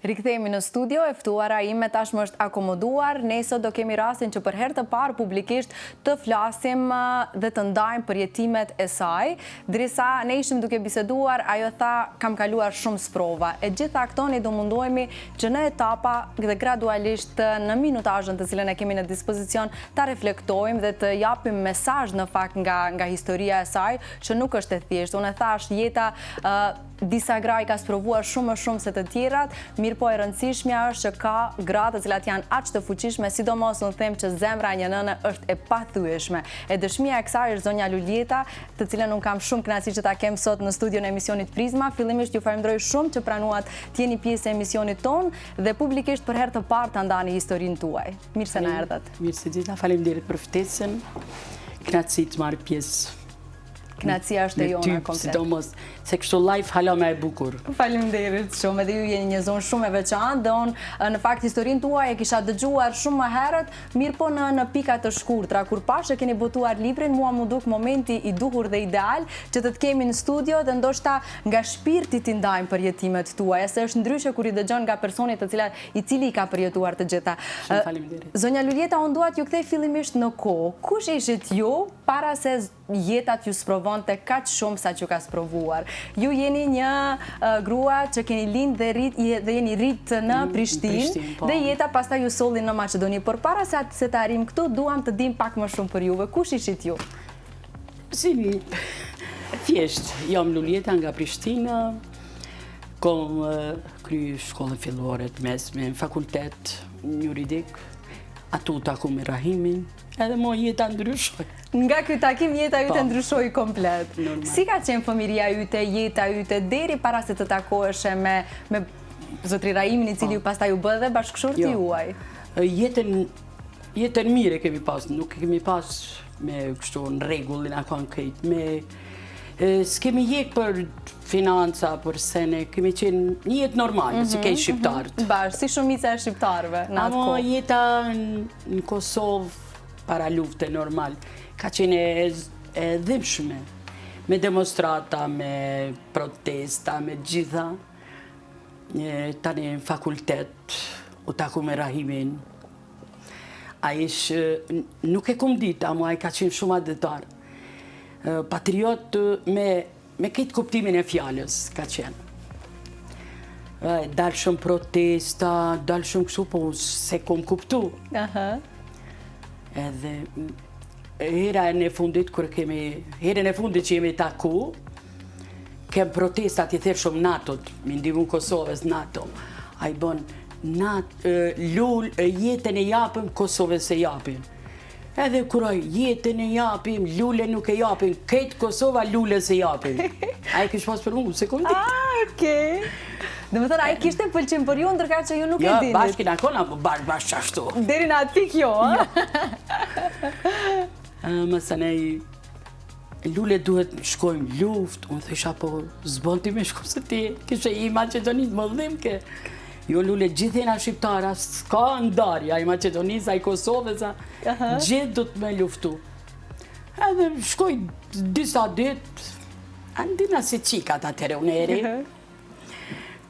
Rikthehemi në studio, e ftuara ime tashmë është akomoduar. Ne sot do kemi rastin që për herë të parë publikisht të flasim dhe të ndajmë për jetimet e saj. Drisa ne ishim duke biseduar, ajo tha kam kaluar shumë sprova. E gjitha këto ne do mundohemi që në etapa dhe gradualisht në minutazhin të cilën e kemi në dispozicion ta reflektojmë dhe të japim mesazh në fakt nga historia e saj, që nuk është e thjeshtë. Unë thash jeta disa gra i ka sprovuar shumë më shumë se të tjerat, mirë po e rëndësishmja është që ka gra të cilat janë aq të fuqishme, sidomos unë them që zemra e një nëne është e pathyeshme. E dëshmia e kësaj është zonja Luljeta, të cilën unë kam shumë kënaqësi që ta kem sot në studion e emisionit Prizma. Fillimisht ju falenderoj shumë që pranuat të jeni pjesë e emisionit ton dhe publikisht për herë të parë ta ndani historinë tuaj. Mirë se na erdhët. Mirë se gjitha, faleminderit për ftesën. Kënaqësi të marr pjesë. Kënaqësia është e jona komplet. Sidomos se kështu live hala më e bukur. Faleminderit shumë, edhe ju jeni një zonë shumë e veçantë dhe unë në fakt historinë tuaj e kisha dëgjuar shumë më herët, mirë po në pika të shkurtra. Kur pash e keni botuar librin, mua më duk momenti i duhur dhe ideal që të kemi në studio dhe ndoshta nga shpirti t'i ndajmë për jetimet tuaja, se është ndryshe kur i dëgjon nga personi i cili i ka përjetuar të gjitha. Shumë faleminderit. Zonja Luljeta, unë dua t'ju kthej fillimisht në kohë. Kush ishit ju para se jetat ju sprovonte kaq shumë sa që ka sprovuar? Ju jeni një grua që keni lind dhe jeni rrit në Prishtinë dhe jeta pastaj ju solli në Maqedoni. Por para se të arrim këtu, duam të dim pak më shumë për juve. Kush ishit ju? Thjesht, jam Luljeta nga Prishtina, kom kry shkollën fillore të mesme, në fakultet juridik, atu taku me Rahimin, edhe mo jeta ndryshoj. Nga ky takim jeta yte ndryshoi komplet. Si ka qenë fëmiria yte, jeta yte, deri para se të takoheshe me zotri Rahimin, i cili pastaj u bë dhe bashkëshorti juaj? Jetën mire kemi pas, nuk kemi pas me kështu në rregullin akon këjt, s'kemi jek për financa, për sene, kemi qenë një jetë normale, si kej shqiptarët. Si shumica e shqiptarëve në atë kohë. Amo jeta në Kosovë, para lufte normal, ka qenë e dhimbshme, me demonstrata, me protesta, me gjitha. Tani në fakultet, u taku me Rahimin. A ish, nuk e kum dit, amo a i ka qenë shumë adetar. Patriot me këtë kuptimin e fjallës ka qenë. Dalë shumë protesta, dalë shumë kështu, po se kum kuptu. Edhe herën e fundit që jemi taku, kem protestat i therë shumë NATO-t, mi ndihmun Kosovës NATO. A i bon, jetën e japim, Kosovës e japim. Edhe kuraj, jetën e japim, lule nuk e japim, këtë Kosova lule se japim. A i kështë pas për mu, sekundit. Okej. Dhe më thënë, a i kishte pëlqim për ju, ndërka që ju nuk e dinit? Jo, bashkin akona, bashkë qashtu. Deri në atë pik jo, a? Mësënej, lule duhet shkojmë luft, unë thësha po zbon ti me shku se ti, kështë i Macedonit më dhim ke. Jo lule, gjithjena shqiptara, s'ka ndarja, i Macedonis, a i Kosovës, gjithë du të me luftu. Edhe shkoj disa dit, andina si qikat atëre unë eri,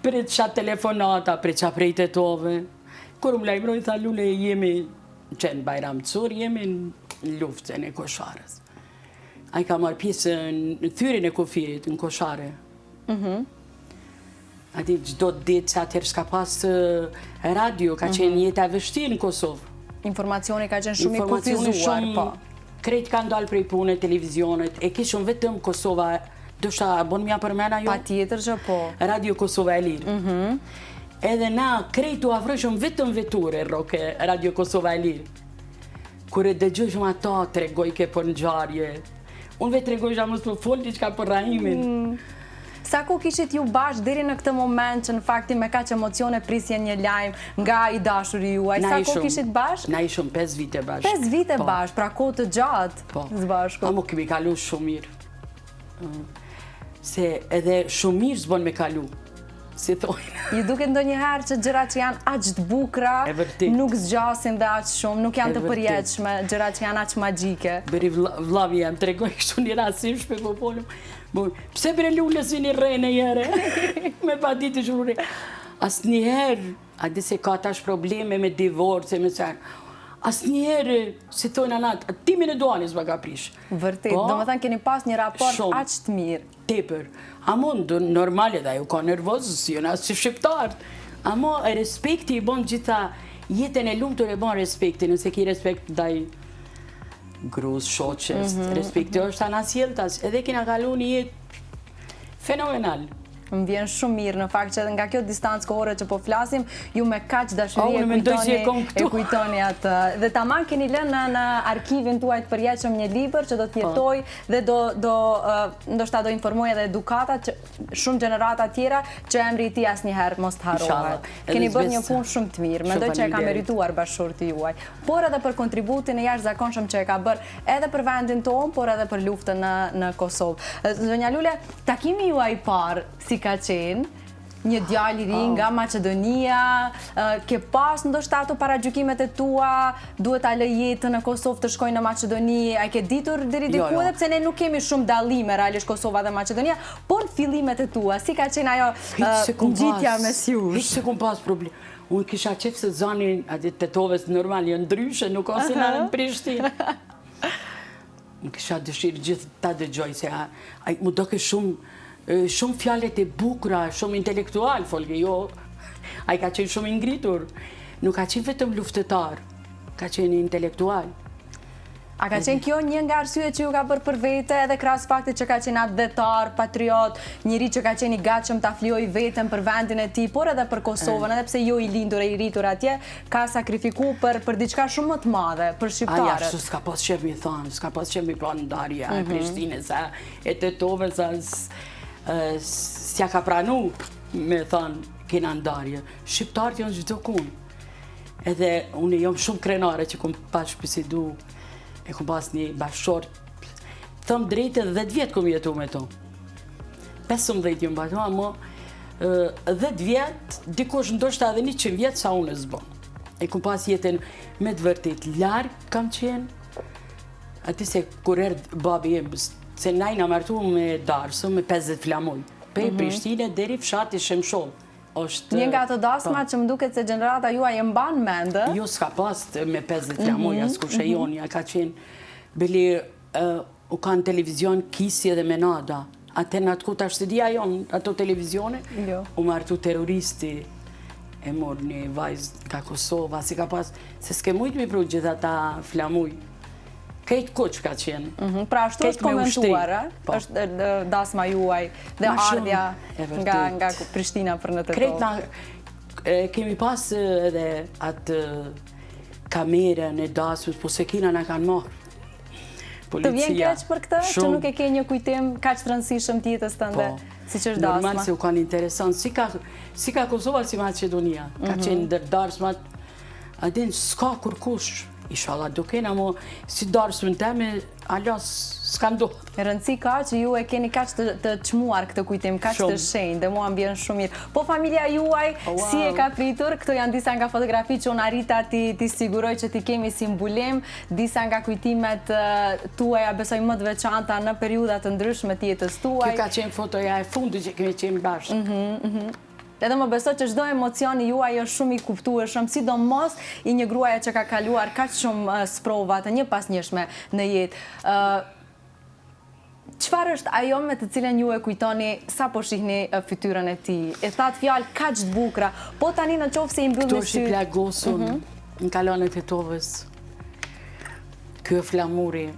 për qa telefonata, për qa prejtetove. Kur më lajmëroj, tha lule, jemi qenë Bajram Cur, jemi në luftën e Kosharës. A i ka marrë pjesë në thyrin e kufirit, në Koshare. Ati gjdo ditë që atër shka pas radio, ka qenë jeta vështirë në Kosovë. Informacioni ka qenë shumë i kufizuar, po. Krejt ka ndalë prej punë, televizionet, e kishëm vetëm Kosova, dështa bon mja përmena jo? Pa tjetër që po. Radio Kosova e Lirë. Edhe na krejtu afrëshëm vetëm veture roke Radio Kosova e Lirë. Kure dëgjëshëm ata tregoj ke për në gjarje. Unë vetë tregoj mësë për folë që ka për Rahimin. Sa ku kishit ju bashkë deri në këtë moment që në fakti me kaq emocione prisje një lajm nga i dashuri juaj? Sa ku kishit bashkë? Na ishëm 5 vite bashkë. 5 vite bashkë, pra kohë të gjatë zbashku. Amo kemi kalu shumë mirë. Se edhe shumë mirë zbon me kalu, si thojnë. Ju duke ndonjëherë që gjërat që janë aq të bukura nuk zgjasin dhe aq shumë, nuk janë të përjetshme, gjërat që janë aq magjike. Bëri vllavi jam tregoj kështu një rasim shpe po folëm. Pse bre lule si një rene jere? Me pa ditë shurë. asnjëherë, a di se ka tash probleme me divorce, me sen, asnjëherë, si thonë anat, timin e duanis më ka prish. Vërtet, do më thënë keni pas një raport aq të mirë. Tepër. Amon, normale dhe ju ka nervoz, si jona si shqiptar. Amo, respekti i bon gjitha jetën e lumtur e bon respekti, nëse ki respekt ndaj grus, shoqes, respekti është anasjeltas, edhe kina kalu një jetë fenomenal. Më vjen shumë mirë në fakt që nga kjo distancë kohore që po flasim, ju me kaq dashuri e kujtoni atë. Dhe tamam keni lënë në arkivin tuaj të përjetshëm një libër që do të jetoj dhe ndoshta do informoj edhe edukatat, shumë gjenerata tjera që emri i tij asnjëherë mos të harrohet. Keni bërë një punë shumë të mirë, mendoj që e ka merituar bashkëshorti juaj. Por edhe për kontributin e jashtëzakonshëm që e ka bërë edhe për vendin tonë, por edhe për luftën në Kosovë. Zonja Lule, takimi juaj i parë si ka qenë një djalë i ri nga Maqedonia, ke pas ndoshta ato paragjykimet e tua, duhet ta lë jetën në Kosovë të shkojnë në Maqedoni, a ke ditur deri diku edhe pse ne nuk kemi shumë dallime realisht Kosova dhe Maqedonia, por fillimet e tua, si ka qenë ajo ngjitja mes jush? Hiç se kum pas problem. Unë kisha qef se zanin atë tetoves normal, janë ndryshe, nuk ka si në Prishtinë. Unë kisha dëshirë gjithë ta dëgjoj se ai mu doke shumë fjallet e bukura, shumë intelektual, folge, jo, a i ka qenë shumë ingritur, nuk ka qenë vetëm luftetar, ka qenë intelektual. A ka qenë kjo një nga arsyet që ju ka bërë për vete edhe krahas faktit që ka qenë atletar, patriot, njëri që ka qenë i gatshëm ta flijojë veten për vendin e tij, por edhe për Kosovën, edhe pse jo i lindur e i rritur atje, ka sakrifikuar për diçka shumë më të madhe, për shqiptarët. Ashtu s'ka pas qef mi thonë, s'ka pas qef mi planë ndarja e Prishtinës, e Tetovës, s'ja ka pranu me thonë kena ndarje. Shqiptarët janë gjithë kun. Edhe unë jam shumë krenare që kom pas shpisidu, e kom pas një bashkëshort, thëmë drejtë 10 vjetë kom jetu me to. 15 jam batu, ama 10 vjetë, dikush ndoshta edhe 100 vjetë sa unë e zbo. E kom pas jetën me të vërtet largë kam qenë, ati se kur erdë babi e se najna martu me Darsë, me 50 flamuj. Prej Prishtine deri fshati Shemshol. Një nga ato dasma që më duket se gjenerata juaj e mban mendë. Jo, s'ka pas me 50 flamuj, as kushe jonja, ka qenë. Bili, u kanë televizion Kisi edhe Menada. Ate në atë ku të ashtëdia jonë, ato televizione, u martu terroristi, e mor një vajzë nga Kosova, si ka pas, se s'ke mujtë mi pru gjitha ta flamuj. Kejtë kuq ka qenë. Pra ashtu është komentuar, është dasma juaj dhe ardhja nga Prishtina për në Tetovë. Kemi pas edhe atë kamerën e dasmës, po se kina në kanë marë. Të vjen keq për këtë, që nuk e ke një kujtim kaq të rëndësishëm tjetës tënde, si që është dasma? Normal se u kanë interesant, si ka Kosova, si Macedonia. Ka qenë ndër dasmat, adin s'ka kërkush. Inshallah do kena, mo si darsën teme, alas s'kam do. Rëndësi ka që ju e keni kaq të çmuar këtë kujtim, kaq të shenjtë, dhe mua mbjen shumë mirë. Po familja juaj, si e ka pritur? Këto janë disa nga fotografi që unë arrita ti siguroj që ti kemi si mbulim, disa nga kujtimet tuaja besoj më të veçanta në periudha të ndryshme të jetës tuaj. Kjo ka qenë fotoja e fundit që kemi qenë bashkë. Edhe më besoj që çdo emocioni juaj është shumë i kuptueshëm, sidomos i një gruaje që ka kaluar kaq shumë sprova të njëpasnjëshme në jetë. Çfarë është ajo me të cilën ju e kujtoni sa po shihni fytyrën e tij? E thatë fjalë kaq të bukura, po tani në qoftë se i mbyll me sy. Këto është plagosur në kalon e Tetovës. Ky flamuri.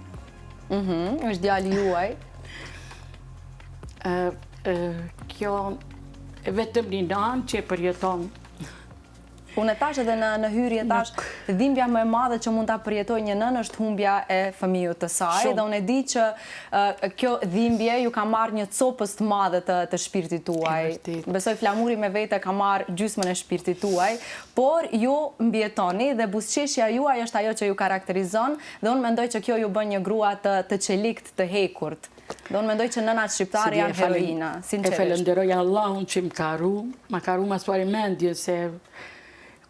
Është djali juaj. Kjo vetëm një nanë që e përjeton. Unë e tash edhe në hyrje tash, dhimbja më e madhe që mund ta përjetoj një nënë është humbja e fëmijës të saj, dhe unë e di që kjo dhimbje ju ka marrë një copës të madhe të shpirtit tuaj. Besoj flamuri me vete ka marrë gjysmën e shpirtit tuaj, por ju mbijetoni dhe buzëqeshja juaj është ajo që ju karakterizon, dhe unë mendoj që kjo ju bën një grua të qelikt, të hekurt. Dhe unë mendoj që nënat shqiptare janë heroina, sinqerisht. E falenderoj Allahun që më karu mas pari mendje, se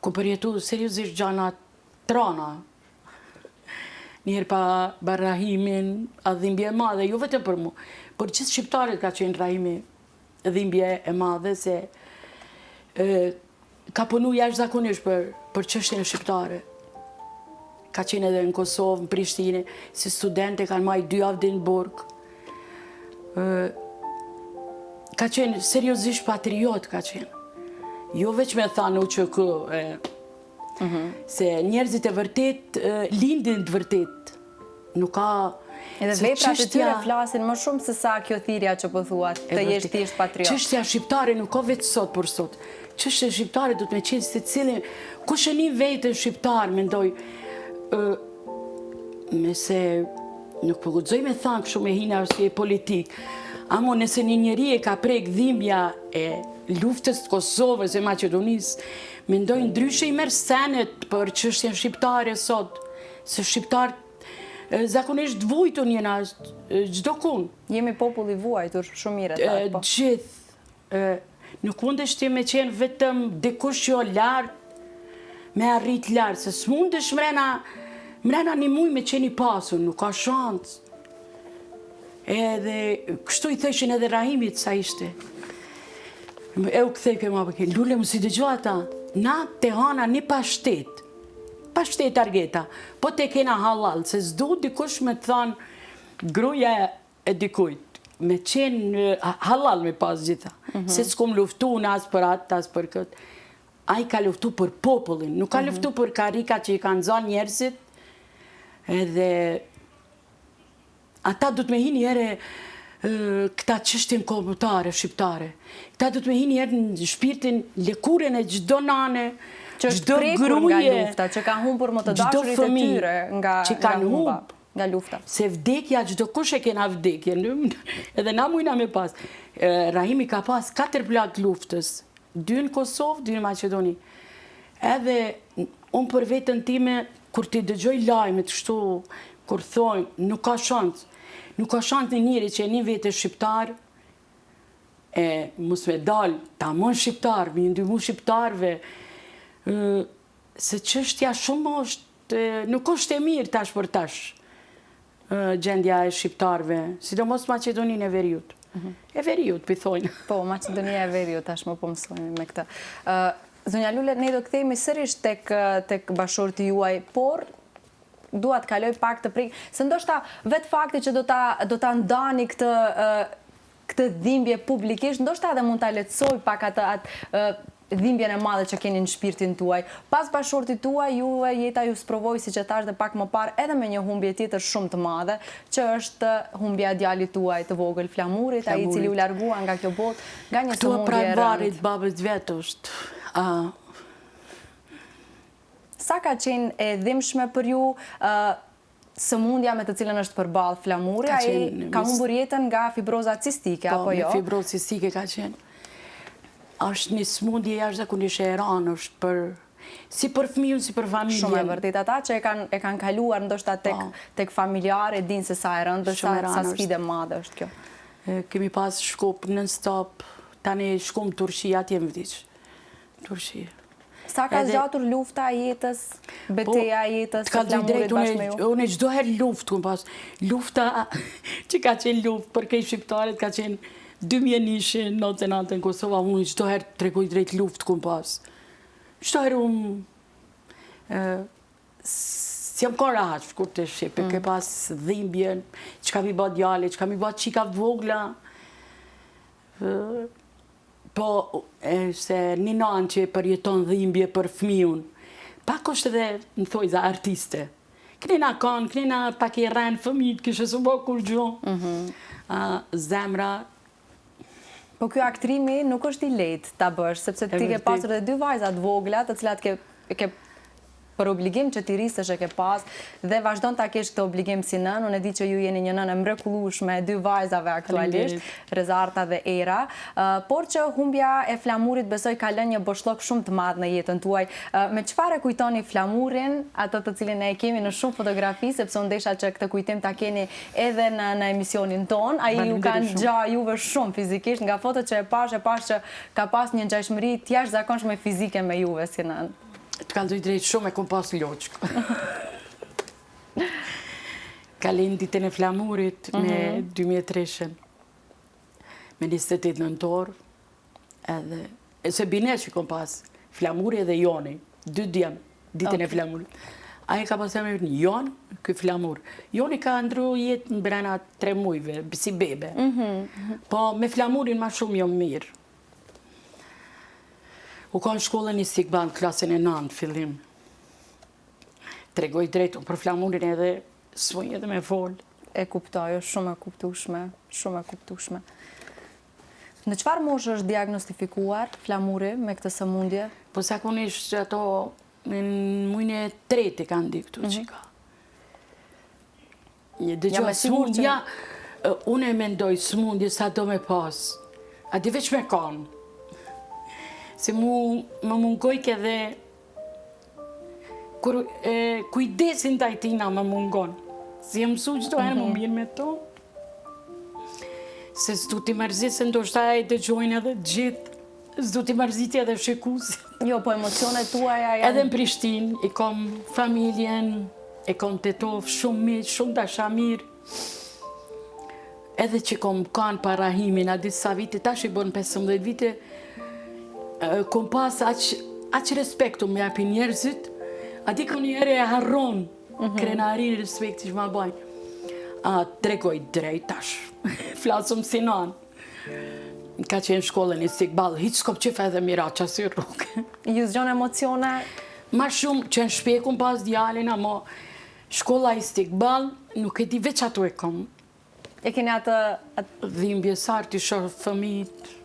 ku përjetu seriosisht gjana trana. Njëherë pa Rahimin, a dhimbje e madhe, jo vetëm për mu, por gjithë shqiptarët ka qenë Rahimi dhimbje e madhe, se ka punu jashtëzakonisht për çështjen shqiptare. Ka qenë edhe në Kosovë, në Prishtinë, si studente kanë marrë 2 javë në burg. Ka qenë seriozisht patriot, ka qenë. Jo veç me thanu që se njerëzit e vërtet lindin të vërtet. Nuk ka... Edhe veprat e tyre flasin më shumë se sa kjo thirrja që po thuat, të jesh thjesht patriot. Çështja shqiptare nuk ka vetë sot për sot. Çështja shqiptare duhet me qenë se cilin kush e një vetën shqiptar, mendoj, me se nuk po guxoj me thanë kështu me hina arsye politik. Amo nëse një njeri e ka prek dhimbja e luftës të Kosovës e Maqedonisë, mendoj ndryshe i merr senet për çështjen shqiptare sot, se shqiptarët zakonisht vujtun jena çdo kun. Jemi popull i vuajtur shumë mirë po. Gjithë. Nuk mundesh ti me qenë vetëm dikush që lart, me arrit lart, se s'mundesh mrena një muj me qenë i pasur, nuk ka shans. Edhe kështu i theshin edhe Rahimit sa ishte. E u kthej ke ma përke, lule më si dëgjo ata, na te hana një pashtet. Pashtet Argeta, po te kena halal, se s'du dikush me të thanë gruja e dikujt, me qenë halal me pas gjitha, se s'kom luftu në as për atë, as për këtë. A i ka luftu për popullin, nuk ka luftu për karika që i kanë zanë njerëzit, edhe ata du të me hinë njëre këta çështjen kombëtare, shqiptare. Këta du të me hinë njëre në shpirtin, lekuren e gjdo nane, që është prekur nga lufta, që ka humbur më të dashurit e tyre nga lufta. Se vdekja, çdo kush e kena vdekje, edhe na mujna me pas. Rahimi ka pas 4 plak luftës, 2 në Kosovë, 2 në Maqedoni. Edhe unë për vetën time, kur ti dëgjoj lajmet kështu, kur thojnë, nuk ka shans. Nuk ka shans në njëri që e një vete shqiptar, e mos me dal, ta mon shqiptar, me ndihmu shqiptarve, se çështja shumë është, nuk është e mirë tash për tash, gjendja e shqiptarve, sidomos Maqedoninë e Veriut. E Veriut, pëthojnë. Po, Maqedonia e Veriut, tash më po mësojnë me këtë. Zonja Lule, ne do kthehemi sërish tek bashorti juaj, por dua të kaloj pak të prik, se ndoshta vetë fakti që do ta ndani këtë dhimbje publikisht, ndoshta edhe mund ta lehtësoj pak atë dhimbjen e madhe që keni në shpirtin tuaj. Pas bashortit tuaj, jeta ju sprovoi, siç e thash dhe pak më parë, edhe me një humbje tjetër shumë të madhe, që është humbja e djalit tuaj të vogël, Flamurit, ai i cili u largua nga kjo botë, nga një sëmundje e rëndë. Këtu pranvarit babës vet është. Sa ka qenë e dhimbshme për ju sëmundja me të cilën është përballë Flamuri, ai ka humbur jetën nga fibroza cistike, apo jo? Po, me fibrozë cistike ka qenë. Është një smundje jashtëzakonisht e rëndë, është si për fëmijën, si për familjen. Shumë e vërtet, ata që e kanë kaluar ndoshta tek familjarë, e dinë se sa e rëndë, sa sfidë e madhe është kjo. Kemi pas shkup non-stop, tani shkum Turqi, atje më vdiq. Turqi. Sa ka zgjatur lufta e jetës, betejë e jetës së Flamurit bashkë me ju? Unë çdo herë luftë kom pas. Lufta që ka qenë luftë për këto shqiptarët ka qenë 2001 99 në Kosovë, unë çdo herë tregoj drejt luftë kom pas. Çdo herë unë jam ka rahat kur të shqipe, ke pas dhimbjen, që kam i bë djale, që kam i bë qika vogla. Po, se një nanë që përjeton dhimbje për fëmijën, pak është edhe, në thoj, za artiste. Kënina kanë, kënina pak i rrenë fëmijët, kështë së bo kur gjuhë. Zemra. Po kjo aktrimi nuk është i lehtë ta bësh, sepse ti ke pasur edhe 2 vajza të vogla, të cilat ke për obligim që ti rrisesh e ke pas, dhe vazhdon ta kesh këtë obligim si nën. Unë e di që ju jeni një nënë e mrekullueshme, 2 vajzave aktualisht, Rezarta dhe Era, por që humbja e Flamurit besoj ka lënë një boshllok shumë të madh në jetën tuaj. Me çfarë kujtoni Flamurin, atë të cilin ne e kemi në shumë fotografi, sepse unë desha që këtë kujtim ta keni edhe në emisionin ton. Ai ju kanë gja juve shumë fizikisht, nga fotot që e pash që ka pas një ngjashmëri të jashtëzakonshme fizike me juve si nën. Të kaloj drejt shumë e kom pas loqk. Kalin ditën e Flamurit me 2003-shën. Me 28 nëntor. Edhe, se bine që kom pas. Flamuri dhe Joni, 2 djemë, ditën e flamurit. Aje ka pas emrin Jon, ky flamur. Joni ka ndru jetë në brenda 3 mujve, si bebe. Po me flamurin ma shumë jo mirë. U ka në shkollën Istiqbal, klasën e 9, fillim. Tregoj drejtu për flamurin edhe s'muj edhe me folë. E kuptoj, është shumë e kuptueshme, shumë e kuptueshme. Në çfarë moshë është diagnostifikuar flamuri me këtë sëmundje? Po zakonisht ato në mujnë e 3 kanë ndi këtu që ka. Dëgjoj, smundja, unë e mendoj smundje sa do me pas. A di veç me kanë. Se më mungoj edhe kujdesin të ajtina më mungon. Si e mësu qdo herë më mirë me to. Se s'du t'i mërzit se ndoshta e dëgjojnë edhe gjithë. S'du t'i mërzit edhe shikusi. Jo, po emocionet tuaja janë... Edhe në Prishtinë, i kom familjen, e kom tetov shumë mirë, shumë dashamir. Edhe që kom kanë parahimin, a disa vite, tash i bon 15 vite, kom pas aq respektu me api njerëzit, a di kënë njëre e harron, krenarin respekti që ma bajnë. Tregoj drejt tash, flasëm si nanë. Ka qenë shkollën Istiqbal, hiç s'kom qef edhe miraqa si rrugë. Ju zgjon emocione? Ma shumë që në shpekun pas djalin, ama shkolla Istiqbal, nuk e di veç ato e kom. E keni atë... Dhimbje sartë, i shoh fëmijët.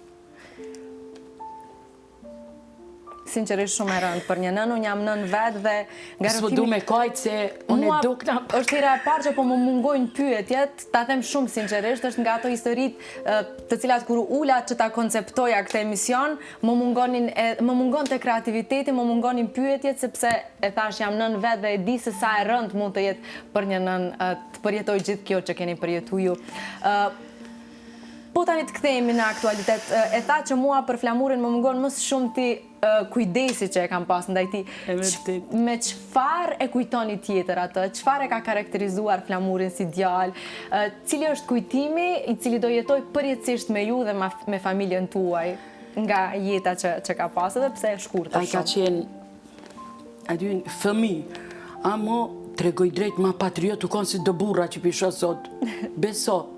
Sinqerisht shumë e rëndë për një nën, unë jam nën vetë dhe S'po du me kajtë se unë e dukna... Është hera e parë që po më mungojnë pyetjet, ta them shumë sinqerisht, është nga ato historit të cilat kur ula që ta konceptoja këtë emision, më mungon të kreativiteti, më mungonin pyetjet, sepse e thash jam nën vetë dhe e di se sa e rëndë mund të jetë për një nën të përjetoj gjithë kjo që keni përjetu ju. Po tani të kthehemi në aktualitet, e tha që mua për flamurin më mungon më shumë ti kujdesi që e kam pas ndaj ti. Me çfarë e kujtoni tjetër atë? Çfarë e ka karakterizuar flamurin si djalë? Cili është kujtimi i cili do jetoj përjetësisht me ju dhe me familjen tuaj nga jeta që ka pas edhe pse e shkurtër shumë? Ai ka qenë aty fëmijë, ama tregoj drejt ma patriot u konë si do burra që pisho sot. Beso.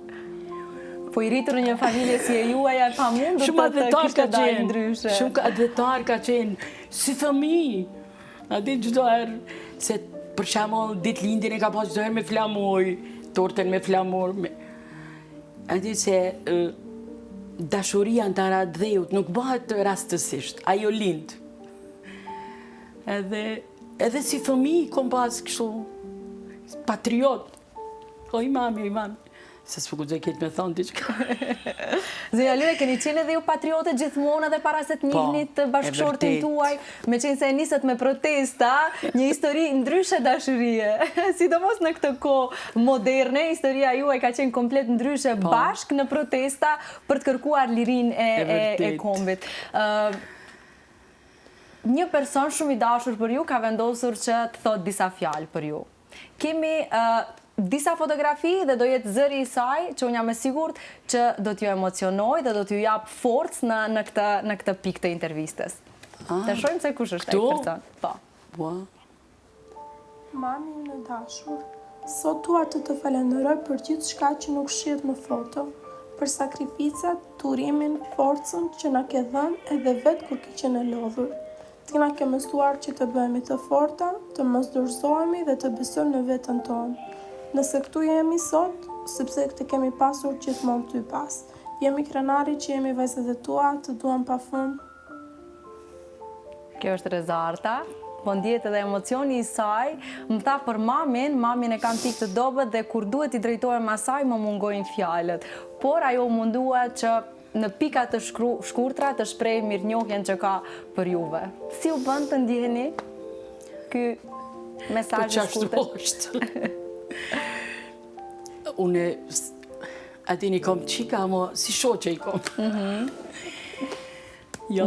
Po i rritur një familje si e juaja pa mundur të kishte dalë ndryshe. Shumë advetar ka qenë, si fëmijë. A di çdo herë, se për shembull ditë lindjen e ka pas çdo herë me flamur, tortën me flamur. A di se dashuria ndara dheut nuk bëhet rastësisht, ajo lind. Edhe si fëmijë kom pas kështu patriot. O i mami. Se s'po guxoj keq me thonë diçka. Zonja Lule, keni qenë edhe ju patriote gjithmonë edhe para se të njihni të bashkëshortin tuaj, me qenë se e nisët me protesta, një histori ndryshe dashurie. Sidomos në këtë kohë moderne, historia juaj ka qenë komplet ndryshe bashk në protesta për të kërkuar lirinë e kombit. Një person shumë i dashur për ju ka vendosur që të thot disa fjalë për ju. Kemi disa fotografi dhe do jetë zëri i saj që unë jam e sigurt që do t'ju emocionoj dhe do t'ju jap forcë në këtë pikë të intervistës. Të shohim se kush është ai person. Po. Mami në dashur, sot dua të falenderoj për gjithë shka që nuk shihet në foto, për sakrificat, turimin, forcën që na ke dhënë edhe vetë kur ke qenë e lodhur. Ti na ke mësuar që të bëhemi të forta, të mos dorëzohemi dhe të besojmë në veten tonë. Nëse këtu jemi sot, sepse të kemi pasur gjithmonë ty pas. Jemi krenari që jemi vajzat e tua, të duam pa fund. Kjo është Reza Arta, po ndjet edhe emocioni i saj, më tha për mamin e kam pikë të dobët dhe kur duhet i drejtohem asaj më mungojnë fjalët. Por ajo mundua që në pika të shkurtra të shpreh mirënjohjen që ka për juve. Si u bën të ndjeni ky mesazh i shkurtër? Unë atini kom qika, ama si shoqe i kom.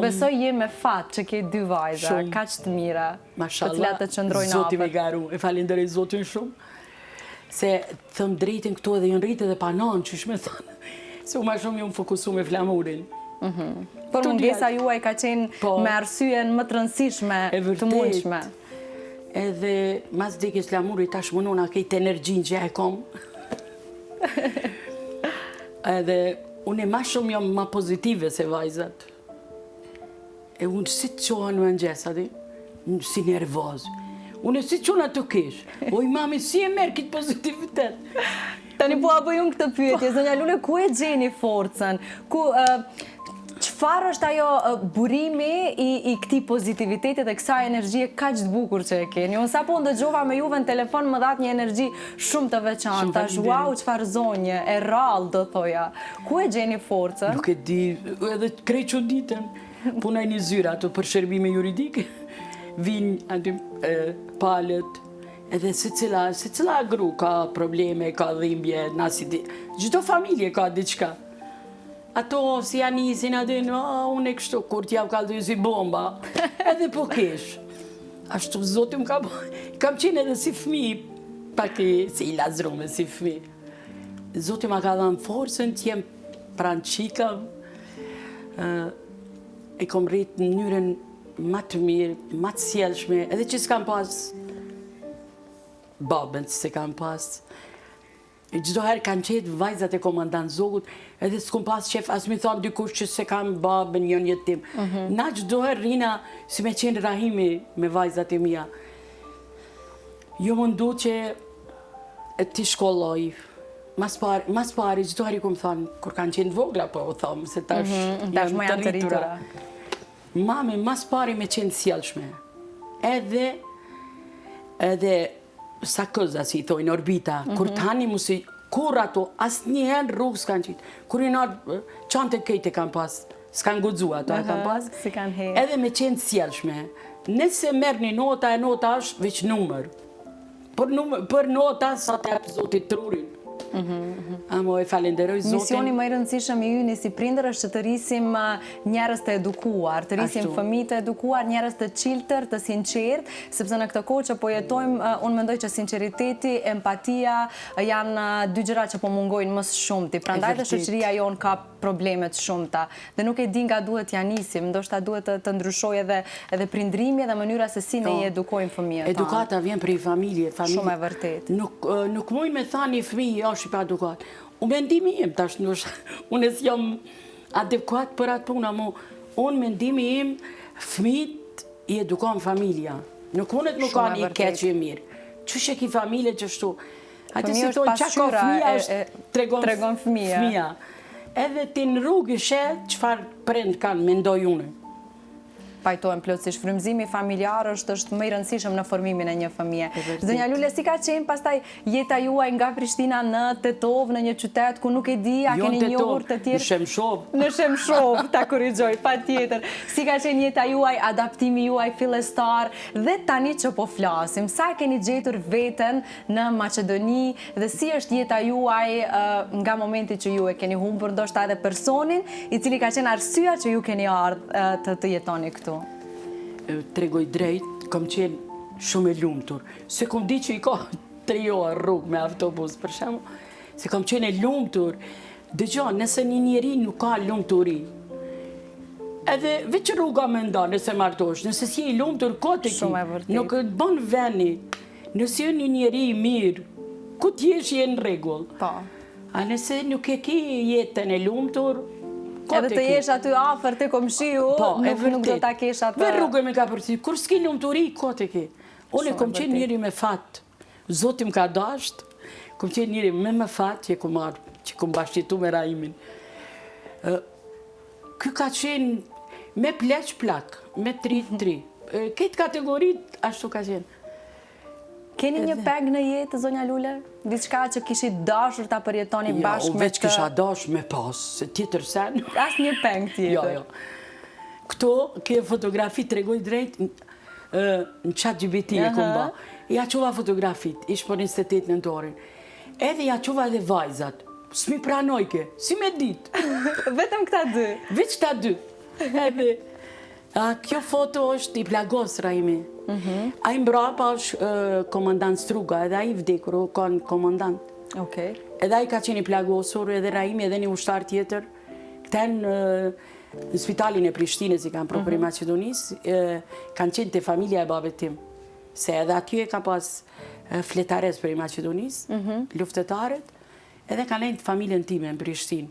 Besoj je me fat që ke 2 vajza, kaq të mira, të cilat të qëndrojnë Zoti me garu, e falenderoj Zotin shumë. Se thëm drejtin këtu edhe jënë rritë edhe panon, që shme thënë. Se u ma shumë ju më fokusu me flamurin. Por mungesa juaj ka qenë me arsyen më të rëndësishme të mundshme. Edhe mas vdekjes flamurit tash mundona këtë energjin që e kom. Edhe unë ma shumë jam ma pozitive se vajzat. E unë si të qoha në mëngjes, si nervoz. Unë si të qona të kesh. Oj, mami, si e merë këtë pozitivitet? Tani po apo ju në këtë pyetje, zonja Lule, ku e gjeni forcën? Çfarë është ajo burimi i këtij pozitiviteti dhe kësaj energjie kaq të bukur që e keni? Unë sapo ndëgjova me juve në telefon më dhat një energji shumë të veçantë. Tash wow, çfarë zonje, e rrallë do thoja. Ku e gjeni forcën? Nuk e di, edhe krejt çuditën. Punaj një zyra ato për shërbime juridike. Vinë aty palët, edhe se cila gru ka probleme, ka dhimbje, çdo familje ka diçka. Ato si janë nisin aty, unë e kështu, kur t'jam kaldoj si bomba, edhe po kesh. Ashtu Zoti më kam qenë edhe si fëmi, pak si i lazrume si fëmi. Zoti më ka dhënë forcën t'jem pranë qikave, e kom rritë në mënyrën ma të mirë, ma të sjellshme, edhe që s'kam pas babën, se kam pas. Çdo herë kanë qenë vajzat e komandant Zogut, edhe s'kom pas qef, as mi thonë dikush që se kam babën njën jetim. Na çdo herë rina si me qenë rahimi me vajzat e mia. Jo mundu që ti shkolloj. Mas pari, çdo herë i kom thonë, kur kanë qenë vogla, po u thomë, se tash më janë të rritura. Mami, mas pari me qenë sjellshme. Edhe sa këza, si i thojnë, orbita, kur tani musi, kur ato, asë njëherë rrugë s'kanë qitë. Kur i nërë, qante kejtë e kanë pas, s'kanë gudzua ato e kanë pas, si kanë he. Edhe me qenë sjellshme. Nëse merë një nota, e nota është veç numër. Për nota, sa të apë Zotit trurin. Amo e falenderoj Zotin. Misioni më i rëndësishëm i yni si prindër është të rrisim njerëz të edukuar, të rrisim fëmijë të edukuar, njerëz të çiltër, të sinqert, sepse në këtë kohë që po jetojmë, unë mendoj që sinqeriteti, empatia janë dy gjëra që po mungojnë më së shumti. Prandaj dhe shoqëria jon ka probleme të shumta dhe nuk e di nga duhet ja nisim, ndoshta duhet të ndryshojë edhe prindrimi dhe mënyra se si ne i edukojmë fëmijët. Edukata vjen prej familje. Shumë e vërtet. Nuk muj me thani fëmijë është i pa edukat. Unë mendimi im tash unë e s'jam adekuat për atë puna, unë mendimi im fëmijët i edukon familja. Nuk mundet më ka një keq e mirë. Qështë e ki familje që shtu? Fëmijë është pasqyra, tregon fëmija. Edhe ti në rrugë i shet, qëfar prind kanë, mendoj unë. Pajtojmë plotësisht. Frymëzimi familjar është më i rëndësishëm në formimin e një fëmije. Zonja Lule, si ka qenë pastaj jeta juaj nga Prishtina në Tetov, në një qytet ku nuk e di, a keni njohur të tjerë? Në Shemshov. Në Shemshov, ta korrigjoj, patjetër. Si ka qenë jeta juaj, adaptimi juaj fillestar dhe tani që po flasim, sa keni gjetur veten në Maqedoni dhe si është jeta juaj nga momenti që ju e keni humbur ndoshta edhe personin i cili ka qenë arsyeja që ju keni ardhur të jetoni këtu? Tregoj drejt, kom qenë shumë e lumtur. Se kom di që i ka 3 orë rrugë me autobus, për shemë, se kom qenë e lumtur. Dëgjon, nëse një njeri nuk ka lumturi, edhe veç rruga me nda, nëse martosh, nëse si i lumtur, kote ki, nuk të bon veni, nëse një njeri i mirë, ku t'jesh je në regull. A nëse nuk e ki jetën e lumtur, edhe të jesh aty afër te komshiu, nuk do ta kesh atë. Ver rrugën me ka përci, kur s'ki lumturi, kote ki. Unë kom qenë njëri me fat. Zoti më ka dasht, kom qenë njëri me fat që kom marrë, që kom bashkëtu me Raimin. Ky ka qenë me pleq plak, me 3-3. Këtë kategorit ashtu ka qenë. Keni një peng në jetë, zonja Lule? Diçka që kishit dashur ta përjetoni bashkë me të... veç kisha dashur me pas, se tjetër sen... As një peng tjetër. Jo. Këto, ke fotografi të regoj drejt, në ChatGPT e kumba. Ja quva fotografit, ishë për 28 nëntorin. Edhe ja quva edhe vajzat. S'mi pranojke, si me dit. Vetëm këta dy? Veç këta dy. Edhe... Kjo foto është i plagos, Raimi. A i mbrapa është komandant Struga, edhe a i vdekur, o kanë komandant. Edhe a i ka qenë i plagosur, edhe Raimi, edhe një ushtar tjetër. Këten në spitalin e Prishtinës i kanë propër i Macedonisë, kanë qenë të familja e babet tim. Se edhe aty e ka pas fletares për i Macedonisë, luftetaret, edhe kanë lejnë të familjen time në Prishtinë.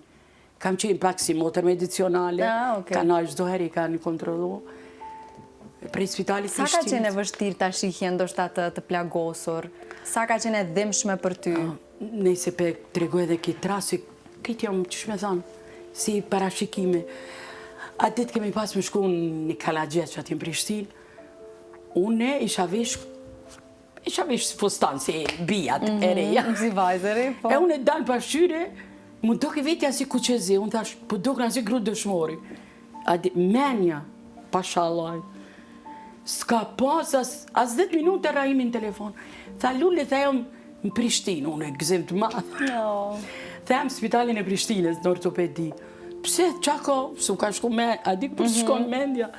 Kam qenë pak si motër medicionale, kanë ashtë do heri kanë kontrolu. Prej spitalit Prishtinës. Sa ka qenë e vështirë ta shihje ndoshta të plagosur? Sa ka qenë e dhimbshme për ty? Nëse pe tregoj edhe këtë rast, këtë jam që shme thonë, si parashikime. Atë ditë kemi pas më shku në Kalagjet që aty në Prishtinë, une isha vesh fustan, si bijat e reja. Si vajzëri, po. E une dalë pashyre, më doke vetja si kuqezi, unë thash, po doke në si gru dëshmori. Menja, pashalaj. S'ka pas, as 10 minuta Rahimi në telefon. Tha, Lule, tha jam në Prishtinë, unë e gëzim të madhë. Tha jam në spitalin e Prishtinës, në ortopedi. Pse, qako, su ka shku me, a di për shkon mendja.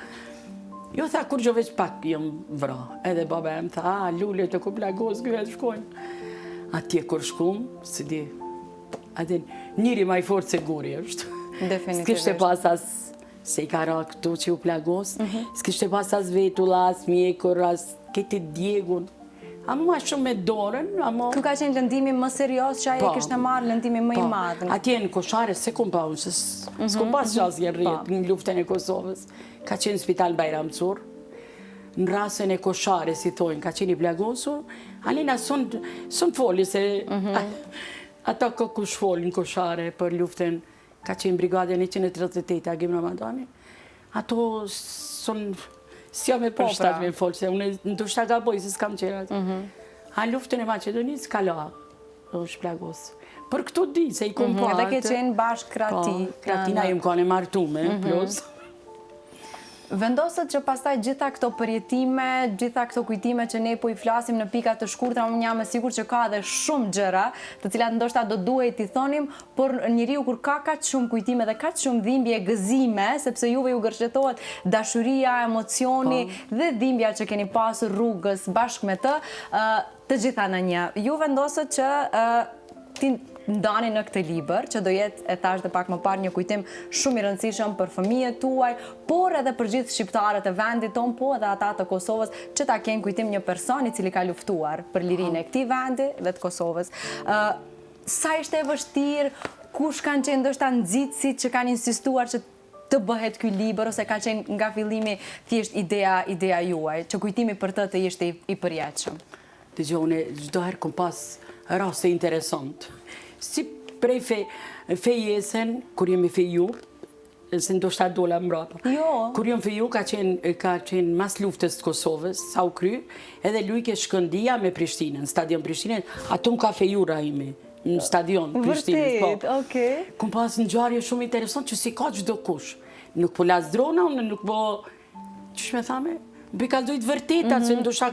Jo, tha, kur gjo veç pak jam vra. Edhe baba em tha, Lule, të ku plagos, kjo e të shkojnë. Atje kur shkum, si di, adin, njëri ma i fort se guri është. Definitivisht. S'kishte pas as, se i ka ra këtu që u plagos, s'kishte pas as vetulla, as mjekur, as këti djegun. Amo ma shumë me dorën, amo... Ku ka qenë lëndimi më serios që aje kishte marrë lëndimi më i madhë? Atje në Koshare se kom pa unë, se s'kom pas qasë jenë rritë në luftën e Kosovës. Ka qenë spital Bajram Cur, në rasën e Koshare, si thojnë, ka qenë i plagosur. Alina, sun foli se ata kush folin në Koshare për luftën, ka qenë brigadën 138 Agim Ramadani. Ato sun... Si jam e përshtat me folë, se unë ndoshta ka boj, se s'kam qenë atë. A luftën e Macedonisë, kala, është plagos. Për këto di, se i kom pa atë. Edhe ke qenë bashkë krati. Kratina ju më kone martume, plus. Vendosët që pastaj gjitha këto përjetime, gjitha këto kujtime që ne po i flasim në pika të shkurtra, unë jam e sigur që ka edhe shumë gjëra, të cilat ndoshta do duhet t'i thonim, por njeriu kur ka kaq shumë kujtime dhe kaq shumë dhimbje, gëzime, sepse juve ju gërshetohet dashuria, emocioni dhe dhimbja që keni pasur rrugës bashkë me të gjitha në një. Ju vendosët që ti ndani në këtë libër, që do jetë, e thash dhe pak më parë, një kujtim shumë i rëndësishëm për fëmijët tuaj, por edhe për gjithë shqiptarët e vendit ton, po edhe ata të Kosovës, që ta kenë kujtim një person i cili ka luftuar për lirinë e këtij vendi dhe të Kosovës. Sa ishte e vështirë, kush kanë qenë ndoshta nxitësit që kanë insistuar që të bëhet ky libër, ose ka qenë nga fillimi thjesht ideja juaj, që kujtimi për të ishte i përjetshëm? Dëgjoj, unë çdo herë kom pas raste interesant. Si prej fejesen, kur jem e feju, se ndoshta dola mbrapa. Jo. Kur jem feju, ka qenë mas luftës të Kosovës, sa u kry, edhe lujke Shkëndia me Prishtinën, stadion Prishtinën, ato më ka feju Rahimi, në stadion Prishtinës. Vërtet, okej. Kom pas në gjarje shumë interesant, që si ka çdo kush. Nuk po las drona, unë nuk po, që shme thame, bëj kaldojt vërtetat, se ndoshta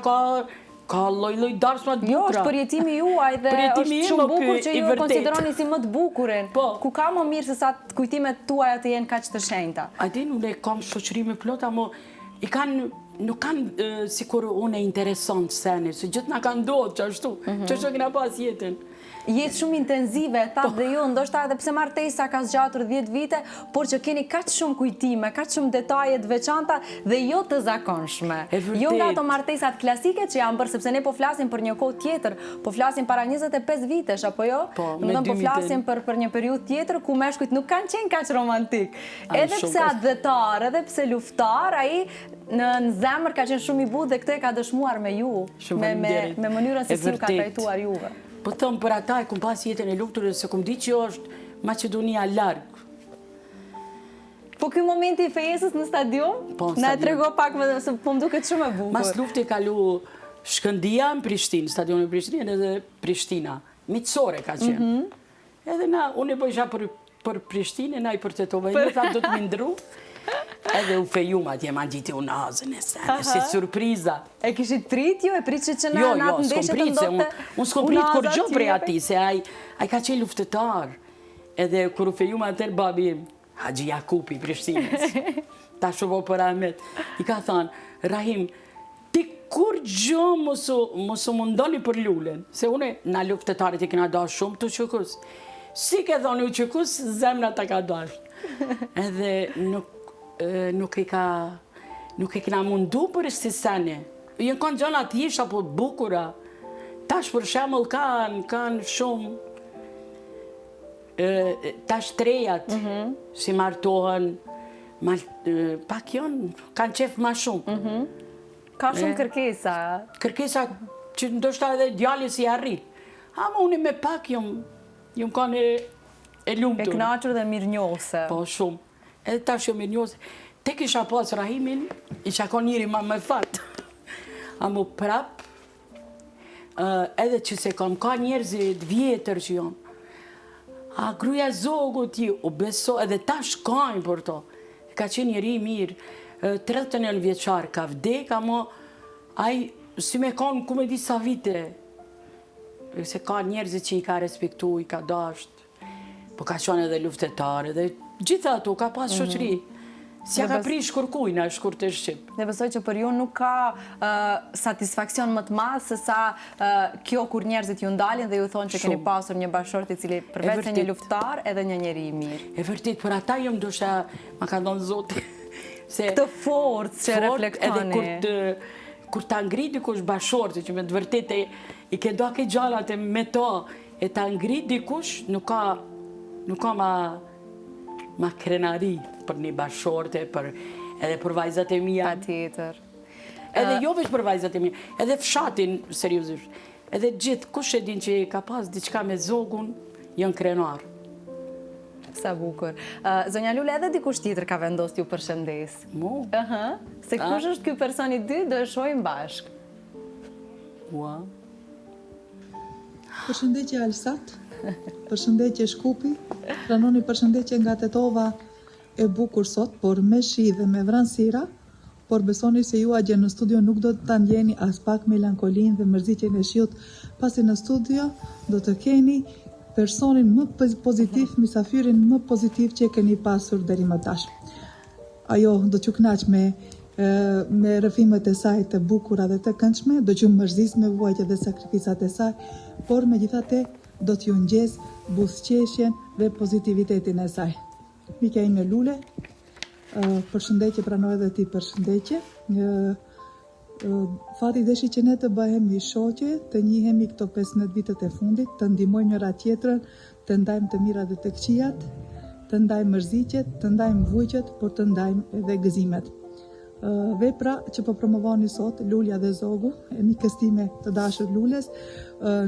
ka loj darsma të bukra. Jo, është përjetimi juaj dhe është shumë bukur që ju konsideroni si më të bukurin. Ku ka më mirë se sa kujtimet tuaja të jenë kaq të shenjta? A din, unë kam shoqëri me plota, nuk kanë sikur unë e interesant sene, se gjithë na kanë ndodhur që ashtu, që kena pas jetën. Jetë shumë intenzive, thatë dhe ju, ndoshta edhe pse martesa ka zgjatur 10 vite, por që keni kaq shumë kujtime, kaq shumë detaje të veçanta dhe jo të zakonshme. Jo nga ato martesat klasike që janë bërë, sepse ne po flasim për një kohë tjetër, po flasim para 25 vitesh, apo jo? Po flasim për një periudhë tjetër ku meshkujt nuk kanë qenë kaq romantik. Edhe pse atletar, edhe pse luftar, ai në zemër ka qenë shumë i butë dhe këtë e ka dëshmuar me ju, me mënyrën se si ju ka trajtuar juve. Po thëmë për ata e kum pas jetën e luftur, se kum di që është Macedonia largë. Po ky momenti i fejesës në stadion? Na e trego pak, se po më duket shumë e bukur. Mas luftë e kalu Shkëndia në Prishtinë, stadion e Prishtinë edhe Prishtina. Mitësore ka qenë. Edhe na, unë e bëjsha për Prishtinë, na i për të tovë, e tha do të mindru. Edhe u fejum atje ma gjiti u nazën e sene, si surpriza. E kishit prit ju? E pritëshit që në natë ndeshje të ndote? Unë s'kom prit kur gjo prej ati, se aj ka qenë luftetar. Edhe kur u fejum atër babi, Haxhi Jakupi, Prishtinës, ta shumë për Ahmet, i ka thanë, Rahim, ti kur gjo mosu mundoni për Lulen, se une na luftetarit i kena dash shumë të qëkus. Si ke thonë u qëkus, zemra ta ka dash. Edhe nuk nuk i kena mundu për si sene. Jënë kanë gjëna t'jisha po bukura. Tash për shemëll kanë shumë tash trejat si martohen, pak jonë, kanë qef ma shumë. Ka shumë kërkesa. Kërkesa që ndoshta edhe djali si arrit. Ama unë me pak jom kanë e lumtur. E knaqër dhe mirënjohëse. Po, shumë. Edhe tash jom mirënjohëse. Tek isha pas Rahimin, isha ka njëri ma me fat. Amu prap, edhe që se kam ka njerëzit vjetër që jonë. A gruja zogu ti, u beso, edhe tash kajnë për to. Ka qenë njëri mirë, 39 vjeçar ka vdek, ama aj, si me kanë ku me di sa vite. Se ka njerëzit që i ka respektu, i ka dasht, po ka qenë edhe luftetar, edhe gjitha ato ka pas shoqëri. Si ja ka prish kërkujna shkurt e Shqip. Dhe besoj që për ju nuk ka satisfakcion më të madh se sa kjo kur njerëzit ju ndalin dhe ju thonë që keni pasur një bashkëshort i cili përveç se një luftar edhe një njeri i mirë. E vërtet, për ata jom ndoshta ma ka ndonë Zoti. Këtë forcë që reflektoni. Edhe kur ta ngrit dikush bashkëshorti, që me të vërtet i ke do ke gjallat e me to, e ta ngrit dikush, nuk ka ma krenari për një bashkëshorte, edhe për vajzat e mija. Pa tjetër. Edhe jo veç për vajzat e mija, edhe fshatin, seriosisht. Edhe gjithë, kush e din që ka pas diçka me zogun, janë krenar. Sa bukur. Zonja Lule, edhe dikush tjetër ka vendos t'ju përshëndes. Mu? Se kush është ky personi dy, do e shohim bashk. Ua. Përshëndetje Alsat, përshëndetje Shkupi, pranoni përshëndetje nga Tetova e bukur sot, por me shi dhe me vranësira, por besoni se ju agje në studio nuk do të ndjeni as pak melankolin dhe mërzitjen e shiut, pasi në studio do të keni personin më pozitiv, misafirin më pozitiv që e keni pasur deri më tash. Ajo do t'ju knaq me rëfimet e saj të bukura dhe të këndshme, do t'ju mërzis me vuajtje dhe sakrificat e saj, por me gjithate do t'ju ngjez buzëqeshjen dhe pozitivitetin e saj. Mika ime Lule, përshëndetje, pranoj edhe ti përshëndetje. Fati deshi që ne të bëhemi shoqe, të njihemi këto 15 vitet e fundit, të ndihmojmë njëra tjetrën, të ndajmë të mirat dhe të këqijat, të ndajmë mërzitjet, të ndajmë vujqet, por të ndajmë edhe gëzimet. Vepra që po promovoni sot, Lulja dhe Zogu, e mikës time të dashur Lules,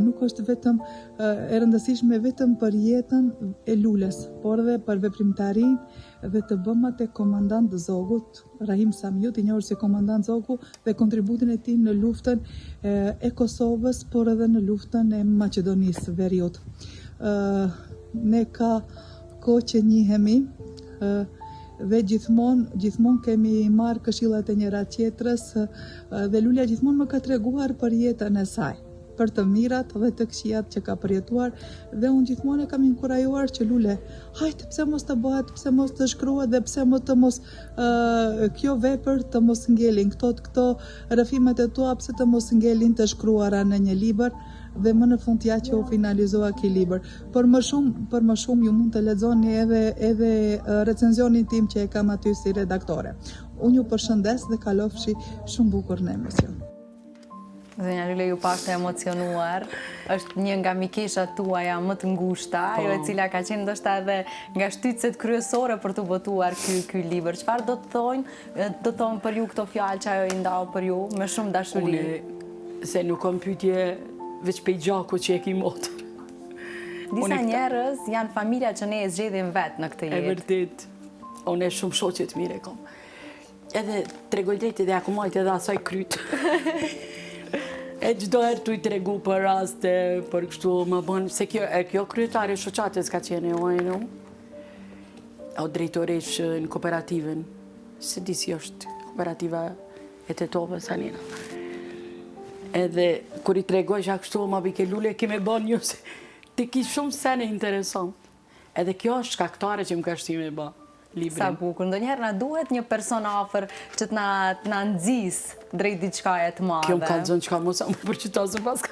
nuk është vetëm e rëndësishme vetëm për jetën e Lules, por edhe për veprimtarinë dhe të bëmat e komandant Zogut, Rahim Samjut, i njohur si komandant Zogu, dhe kontributin e tij në luftën e Kosovës, por edhe në luftën e Maqedonisë Veriut. Ne ka kohë që njihemi, dhe gjithmonë kemi marrë këshillat e njëra tjetrës dhe Lulja gjithmonë më ka treguar për jetën e saj, për të mirat dhe të këqijat që ka përjetuar dhe unë gjithmonë e kam inkurajuar që Lule, hajtë pse mos të bëhet, pse mos të shkruhet dhe pse mos të mos kjo vepër të mos ngelin këto rëfimet e tua, pse të mos ngelin të shkruara në një libër dhe më në fund ja që u finalizoa ky libër. Për më shumë ju mund të lexoni edhe recenzionin tim që e kam aty si redaktore. Unë ju përshëndes dhe kalofshi shumë bukur në emisión. Zonja Lule, ju pak të emocionuar, është një nga mikeshat tuaja më të ngushta, jo e cila ka qenë ndoshta edhe nga shtytset kryesore për të botuar ky libër. Çfarë do të thonë për ju këto fjalë që ajo i ndau për ju me shumë dashuri? Se nuk kam pyetje veç pe gjaku që e ki motër. Disa njerëz janë familja që ne e zgjedhim vetë në këtë jetë. E vërtet, unë e shumë shoqet mire e kom. Edhe tregoj drejt edhe akumajt edhe asaj kryt. E gjdo herë tu i tregu për raste, për kështu më bënë, se kjo kryetare shoqatës ka qene ojnë, o drejtoresh në kooperativën, se disi është kooperativa e Tetovës Anina. Edhe kur i tregojsha kështu ma bike Lule, keme bën një se të ki shumë sene interesant. Edhe kjo është shkaktare që më ka shti me ba librin. Sa bukur, ndonjëherë na duhet një person afër që të na nxis drejt diçkaje të madhe. Kjo më kallzon çka mos më përqytosë pas.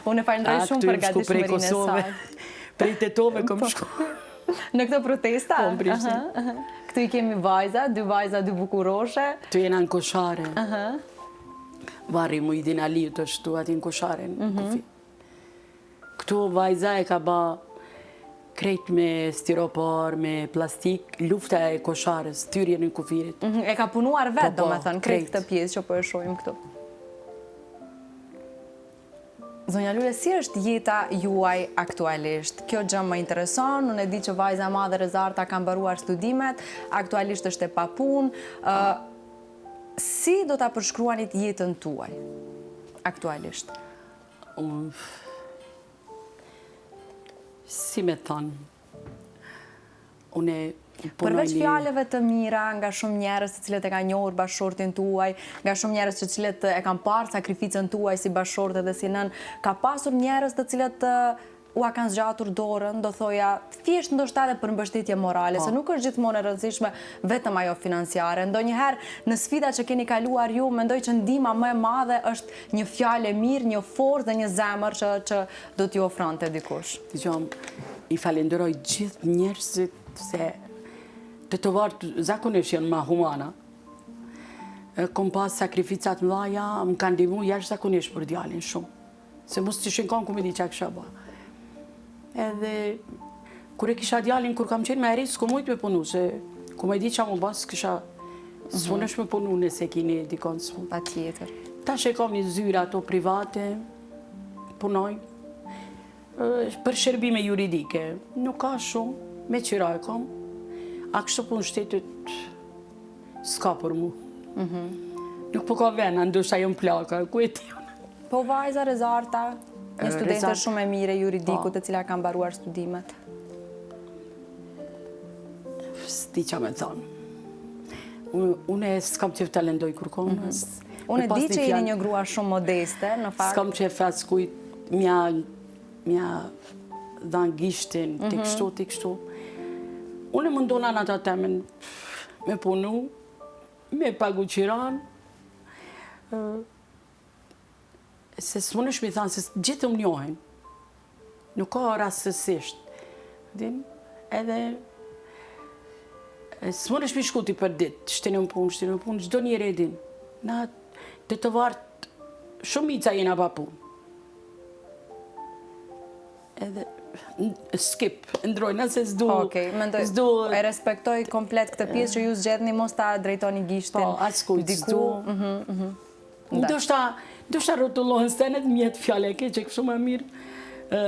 Unë e falenderoj shumë për gatishmërinë e saj. Prej Tetove kom shku. Në këtë protesta? Po, në Prishtinë. Këtu i kemi vajza, dy bukuroshe. Tu jena në Koshare. Varri Muhidin Aliu të shtu ati në Koshare në kufi. Këtu vajza e ka ba krejt me stiropor, me plastik, lufta e Koshares, tyrje në kufirit. E ka punuar vetë, Po, do me thënë, krejt krejt. këtë pjesë që po e shohim këtu. Zonja Lule, si është jeta juaj aktualisht? Kjo gjë më intereson, unë e di që vajza madhe Rezarta ka mbaruar studimet, aktualisht është e papunë. Si do ta përshkruanit jetën tuaj aktualisht? Si me thonë, une Përveç fjaleve të mira nga shumë njerëz të cilët e kanë njohur bashkëshortin tuaj, nga shumë njerëz të cilët e kanë parë sakrificën tuaj si bashkëshorte dhe si nën, ka pasur njerëz të cilët ua kanë zgjatur dorën, do thoja, thjesht ndoshta edhe për mbështetje morale, se nuk është gjithmonë e rëndësishme vetëm ajo financiare. Ndonjëherë në sfidat që keni kaluar ju, mendoj që ndihma më e madhe është një fjalë e mirë, një forcë dhe një zemër që do t'ju ofronte dikush. Dëgjom, i falenderoj gjithë njerëzit se të vartë zakonisht janë ma humana. Kom pas sakrificat mëdha, më kanë ndihmu jashtë zakonisht për djalin shumë. Se mos të shinkon ku me di që a kësha ba. Edhe, kur e kisha djalin, kur kam qenë me eri, s'ku mujtë me punu, se ku me di që a më bas, kisha s'punësh me punu nëse kini dikon s'pun. Pa tjetër. Ta që e kam një zyra ato private, punoj, për shërbime juridike. Nuk ka shumë, me qira e kam. A kështë punë shtetit s'ka për mu. Nuk po ka vena, ndoshta jom plaka, ku e ti unë. Po vajza Rezarta, një studente Rezarta. shumë e mire juridiku të cila ka mbaruar studimet. S'di qa me thonë. Unë s'kam që talendoj kërkon. Unë e di që jeni një grua shumë modeste, në fakt. S'kam që fas kujt mja dhanë gishtin, t'i kështu. Unë më ndona në ata temen me punu, me pagu qiran, se s'mën është mi thanë, se gjithë më njohen. Nuk ka rastësisht. Edhe s'mën është mi shkuti për ditë, shtenë më punë, gjdo njëre edin. Na të vartë, shumica jena pa punë. Edhe skip, ndroj, nëse s'du... Okej, mendoj, e respektoj komplet këtë pjesë që ju zgjedhni mos ta drejtoni gishtin. Po, askujt s'du. Da. Ndoshta rrotullohen stenet mjetë fjale e ke, që kështu më mirë,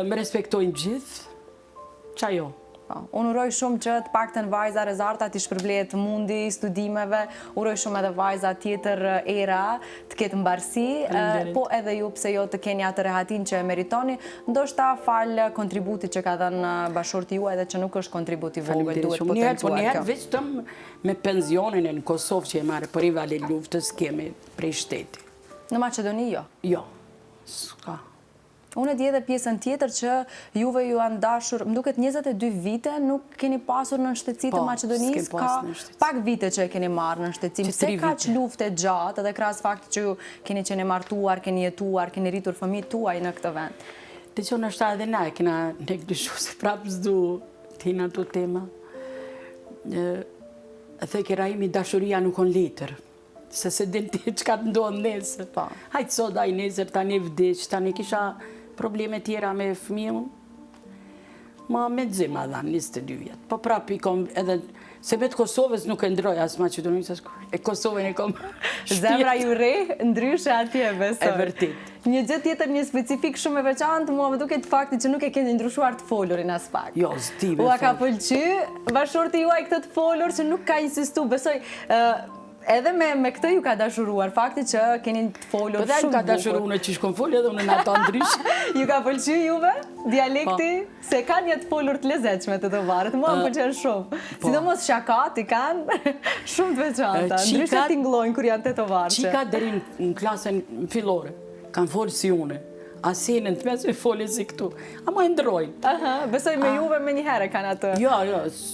me respektojnë gjithë, qa jo. Unë uroj shumë që të paktën vajza Rezarta t'i shpërblet mundi studimeve, uroj shumë edhe vajza tjetër era të ketë mbarësi, po edhe ju pse jo të keni atë rehatin që e meritoni, ndoshta falë kontributit që ka dhënë bashkëshorti juaj dhe që nuk është kontributi vogël, duhet potencuar kjo. Njëherë vetëm me pensionin e në Kosovë që e marrë për rival e luftës kemi prej shteti. Në Maqedoni jo? Jo, s'ka. Unë e di edhe pjesën tjetër që juve ju janë dashur, më duket 22 vite nuk keni pasur në shtetësi të Maqedonisë, ka pak vite që e keni marrë në shtetësim. Se ka që lufte gjatë edhe krahas faktit që ju keni qenë martuar, keni jetuar, keni rritur fëmijët tuaj në këtë vend. Dhe që në është edhe na e kena neglishu se prapë s'du t'hina të tema. Dhe kera imi dashuria nuk on letër. Se se din ti qka të ndonë nesër. Hajtë sot aj nesër, tani vdeq, tani kisha probleme tjera me fëmijën. Ma me dzima dhanë 22 vjetë. Po prap i kom edhe, se me të Kosovës nuk e ndroj as Maqedonisë, e Kosovën e kom Zemra ju re, ndryshe atje besoj. E vërtit. Një gjë tjetër, një specifik shumë e veçantë, mua më duket fakti që nuk e keni ndryshuar të folurin as pak. Jo, s'di me Ua ka pëlqy, bashkëshorti juaj këtë të folur që nuk ka insistu, besoj, edhe me këtë ju ka dashuruar, fakti që keni të folur shumë bukur. Po dhe ka dashuru unë që shkon folë edhe unë në ata ndryshë. Ju ka pëlqy juve, dialekti, se kanë një të folur të lezetshme të varët, mua më pëlqen shumë. Sidomos shakat i kanë shumë të veçanta, ndryshe tinglojnë kur janë të varëse. Qika deri në klasën fillore, kanë folë si une. Asenën të mesë e folë si këtu. A ma e ndrojnë. Besoj me juve me njëherë kanë atë. Jo,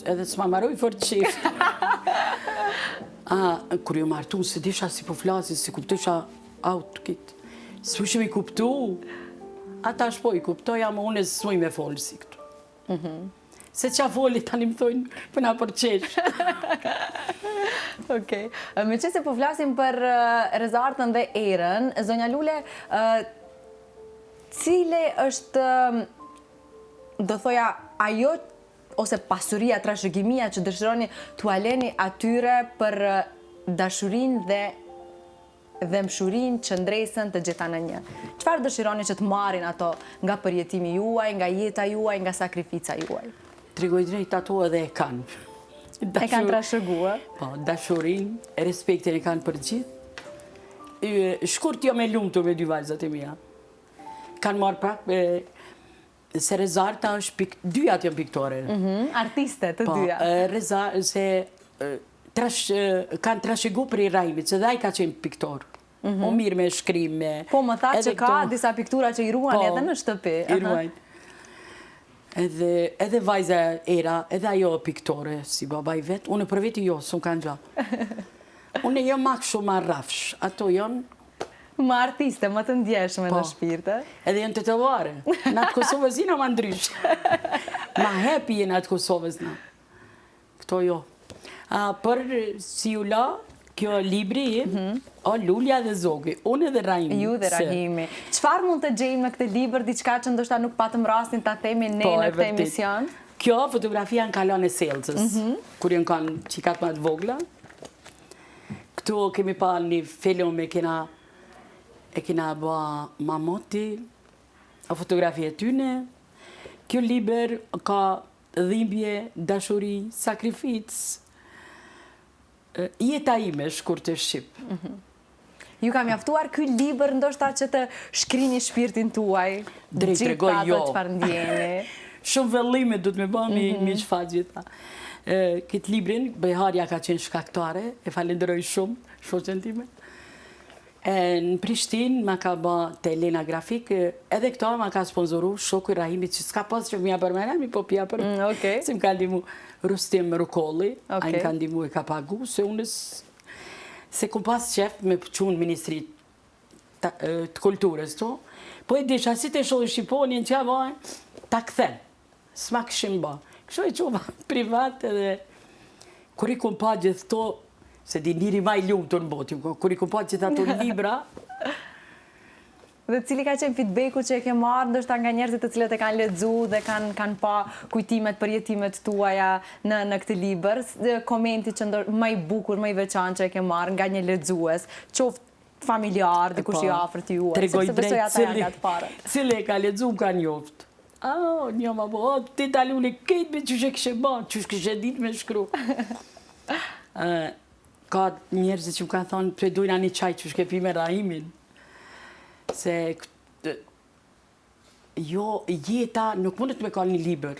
edhe s'ma maroj fort qef. Kur ju martu, se disha si po flasin, si kuptosha auto kitë. S'fushim i kuptu. Ata shpo i kuptoja, ma unë s'muj me folë si këtu. Se qa foli tani më thojnë për na për qesh. Okej. Me që se po flasim për Rezartën dhe Erën, zonja Lule, cile është, do thoja, ajo ose pasuria, trashëgimia që dëshironi t'u aleni atyre për dashurinë dhe mshurin, qëndresën të gjitha në një. Çfarë dëshironi që të marrin ato nga përjetimi juaj, nga jeta juaj, nga sakrifica juaj? Tregoj drejt ato edhe e kanë. E kanë trashëguar? Po, dashurin, respektin e kanë për gjithë. Shkurt jo me lumtur me dy vajzat e mia. Kanë marrë prapë se Rezarta është dyja janë piktore. Artiste të Po, dyja. Rezarta se kanë trashëguar për Rahimit, se dhe ai ka qenë piktor. O mirë me shkrim, me... Po, më tha që ka këto- disa piktura që i ruan Po, edhe në shtëpi. I ruajnë. Edhe vajza Era, edhe ajo piktore, si baba i vetë. Unë për veti jo, s'u kanë gjatë. Unë jo mak shumë ma rafsh. Ato janë, Më artiste, më të ndjeshme Po. në shpirtë. edhe janë të të vare. Në atë Kosovës jina ma ndrysh. Ma happy jenë atë Kosovës na. Këto jo. Për si u la, kjo libri, o Lulja dhe Zogi. Unë edhe Rahimi. Ju dhe Rahimi. Çfarë mund të gjejmë në këtë libër, diçka që ndoshta nuk patëm rastin ta themi ne Po, në e këtë vërtet. emision? Kjo fotografia në kalon e Selcës, kur janë kanë qikat ma të vogla. Këtu kemi pa një film e kena ba Mamoti, a fotografia tyne. Kjo liber ka dhimbje, dashuri, sakrificë. Jeta ime shkurt e Shqip. Ju ka mjaftuar ky libër ndoshta që të shkrini shpirtin tuaj? Drejt gjithë tregoj, ato jo. çfarë ndjeni? Shumë vëllime du të me ba mi shfaq gjitha. Këtë librin, Beharja ka qenë shkaktare, e falenderoj shumë, shoqen time. Në Prishtinë ma ka ba të Elena Grafik, edhe këto ma ka sponsoru shoku i Rahimit, që s'ka pas që m'ja përmena, mi po pja për... Okej. Si m'ka ndimu Rustim Rukolli, a Okej. m'ka ndimu e ka pagu, se unës... Se ku pas qef me pëqunë Ministri të Kulturës to, po e disha si të shodhë Shqiponin që avajnë, ta këthen. S'ma këshim ba. Kështu e qova privat edhe... Kur i kum pa gjithë to, se di njëri ma i lumë të në botë, kur i kum pa gjithë ato libra, Dhe cili ka qenë feedbacku që e ke marrë ndoshta nga njerëzit të cilët e kanë lexuar dhe kanë pa kujtimet, përjetimet tuaja në këtë libër, komenti që më i bukur, më i veçantë që e ke marrë nga një lexues, qoftë familjar, dikush i afërt juaj, tregoj sepse besoj drejt, ata janë nga të parët. cili e ka lexu ka njoft. Një ma bo, ti ta lule këtë me që kështë ba, që kështë ditë me shkru. Ka njerëzit që më kanë thonë, për dojna një qaj që shke pi me Rahimin. Se jo, jeta nuk mundet me ka një liber.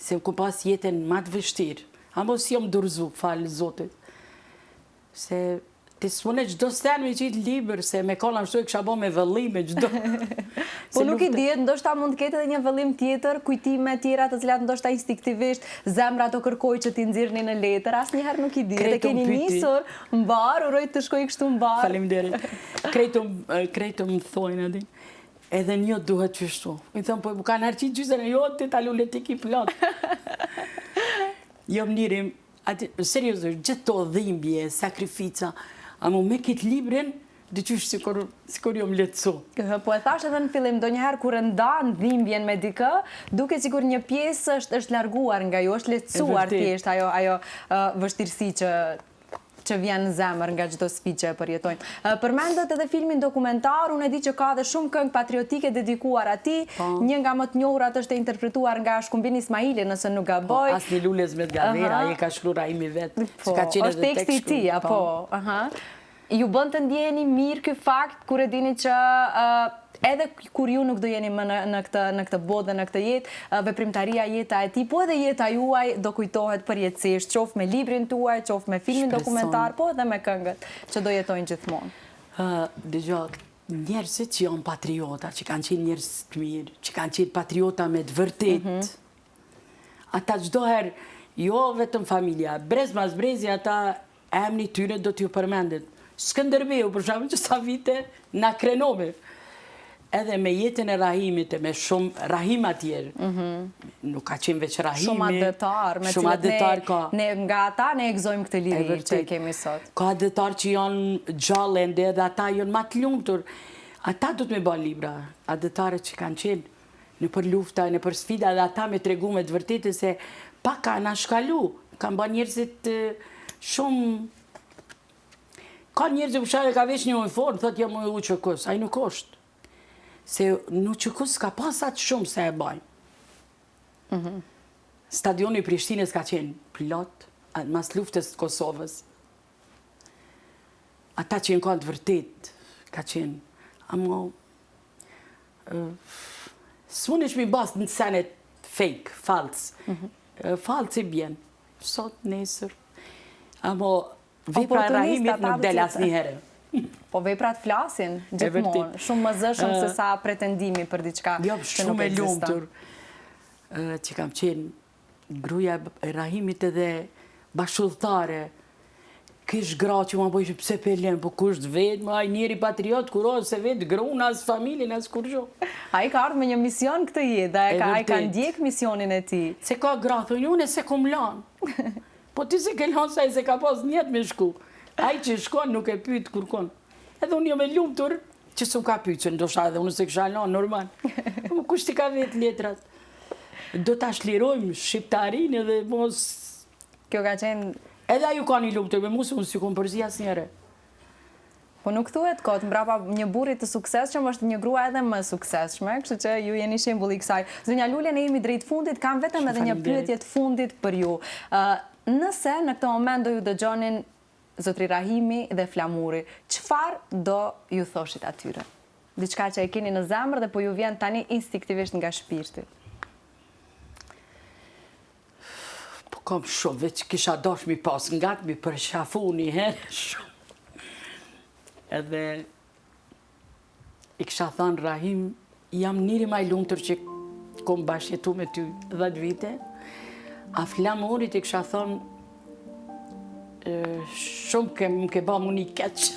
Se ku pas jetën ma të vështirë. Amo si jom dorëzu, falë Zotit. Se ti s'mune gjdo sten me qitë liber, se me kolla shtu e kësha bo me vëllime gjdo. Po nuk i dihet, ndoshta mund të ketë edhe një vëllim tjetër, kujtime tjera të cilat ndoshta instinktivisht zemra të kërkoj që t'i nxirrni në letër, asnjëherë nuk i dihet. E Kretum keni pyti. nisur mbar, uroj të shkoj kështu mbar. Faleminderit. Kretum më thojnë adi. Edhe një duhet qështu. I thëmë, po më kanë harqit gjysën e jo, ti ta lule ti ki plot. Jo më njërim, seriosisht, gjithë to dhimbje, sakrifica, a mu me kitë librin, dhe qysh si kur jo më letësu. Po e thash edhe në fillim, ndonjëherë kur e ndan dhimbjen me dikë, duket sikur një pjesë është larguar nga ju, është lehtësuar vërtet. thjesht ajo vështirësi që vjen në zemër nga çdo sfidë që e përjetojmë. Përmendet edhe filmin dokumentar, unë e di që ka dhe shumë këngë patriotike dedikuar atij. Një nga më të njohurat është e interpretuar nga Shkumbin Ismaili, nëse nuk gaboj. Asni lules me të gavera, e ka shkru Rahimi vetë. Po, është teksti i tij, apo? Ju bën të ndjeheni mirë ky fakt kur e dini që edhe kur ju nuk do jeni më në këtë botë dhe në këtë jetë, veprimtaria jeta e tij, po edhe jeta juaj do kujtohet përjetësisht, qoftë me librin tuaj, qoftë me filmin dokumentar, po edhe me këngët që do jetojnë gjithmonë. Dëgjoj, njerëzit që janë patriota, që kanë qenë njerëz të mirë, që kanë qenë patriota me të vërtet, ata çdo herë, jo vetëm familja, brez mas brezi, ata emri tyre do t'ju përmendet. Skënderbeu, për shembull, që sa vite na krenove. edhe me jetën e Rahimit e me shumë Rahim atjerë. Nuk ka qenë veç Rahimi. Shumë adëtar, me cilët ne nga ata ne e gëzojmë këtë liri që kemi sot. Ka adëtar që janë gjallende edhe ata janë ma të lumtur. Ata do të me bën libra, adëtarët që kanë qenë në për lufta, në për sfida, dhe ata me tregu me të vërtetë se pa ka na shkalu. Kanë bën njerëzit shumë... Ka njerëzit u shave ka veç një uniform, thot jam u qëkus, ai nuk është. Se në qëkus ka pasat shumë se e bajnë. Stadioni i Prishtinës ka qenë plot, mas luftës të Kosovës. Ata që në kanë të vërtet, ka qenë. Amo, s'munesh mi bas në senet fake, falc. Falc i bjen, sot, nesër. Amo, vepra e Rahimit nuk del asnjë herë. Po veprat flasin gjithmonë, shumë më zëshëm se sa pretendimi për diçka që nuk ekziston. Shumë e lumtur që kam qenë gruaja e Rahimit edhe bashkëdhëtare. Kish gra që ma bojshë pse pelen, po kush të vetë, ai njeri patriot, kur se vetë gruna, as familin, as kur gjo. Ai ka ardhur me një mision këtë jetë, ai ka ndjek misionin e tij. Se ka gra, thonë unë se kom lanë. Po ti se ke lanë sa se ka pas njetë me shku. Ai që shkon nuk e pyet kurkon. Edhe unë jam e lumtur që s'u ka pyet, se ndoshta edhe unë se kisha lanë normal. Po kush ti ka vetë letrat? Do ta shlirojmë shqiptarinë edhe mos. Kjo ka qenë. Edhe ju ka një lumtur me mu se unë si kom përzi asnjëre. Po nuk thuhet kot mbrapa një burri të suksesshëm është një grua edhe më suksesshme, kështu që ju jeni shembull i kësaj. Zonja Lule, ne jemi drejt fundit, kam vetëm edhe një pyetje të fundit për ju. Nëse në këtë moment do ju dëgjonin zotri Rahimi dhe Flamuri, çfarë do ju thoshit atyre? Diçka që e keni në zemër dhe po ju vjen tani instinktivisht nga shpirti. Po kam shumë, veç kisha dosh mi pas nga të mi përshafu një herë shumë. Edhe i kisha thënë Rahim, jam njëri ma i lumtur që kom bashkëjetu me ty 10 vite. A Flamurit i kisha thënë, shumë më ke ba mu një keqë.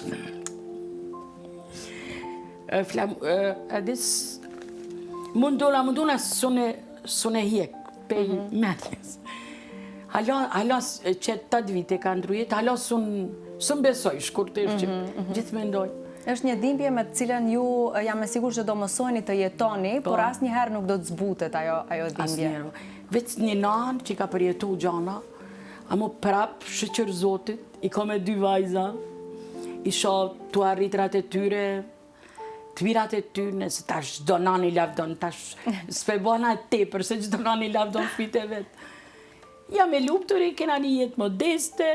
Edis, mundona sune hjek, pej metjes. Hala që 8 vite ka ndrujet, hala sun besoj, shkurtisht që gjithë mendoj. Është një dhimbje me të cilën ju jam e sigurt që do mësojni të jetoni, por asnjëherë nuk do të zbutet ajo dhimbje. Asnjëherë. Veç një nanë që ka përjetu gjana, amo prap shëqër Zotit, i ka me 2 vajza, isha të arritrat e tyre, të mirat e tyre, se tash çdo nan i lavdon, tash s'pe bona e tepër, se çdo nan i lavdon fëmijët e vet. Jam e lumtur, kena një jetë modeste,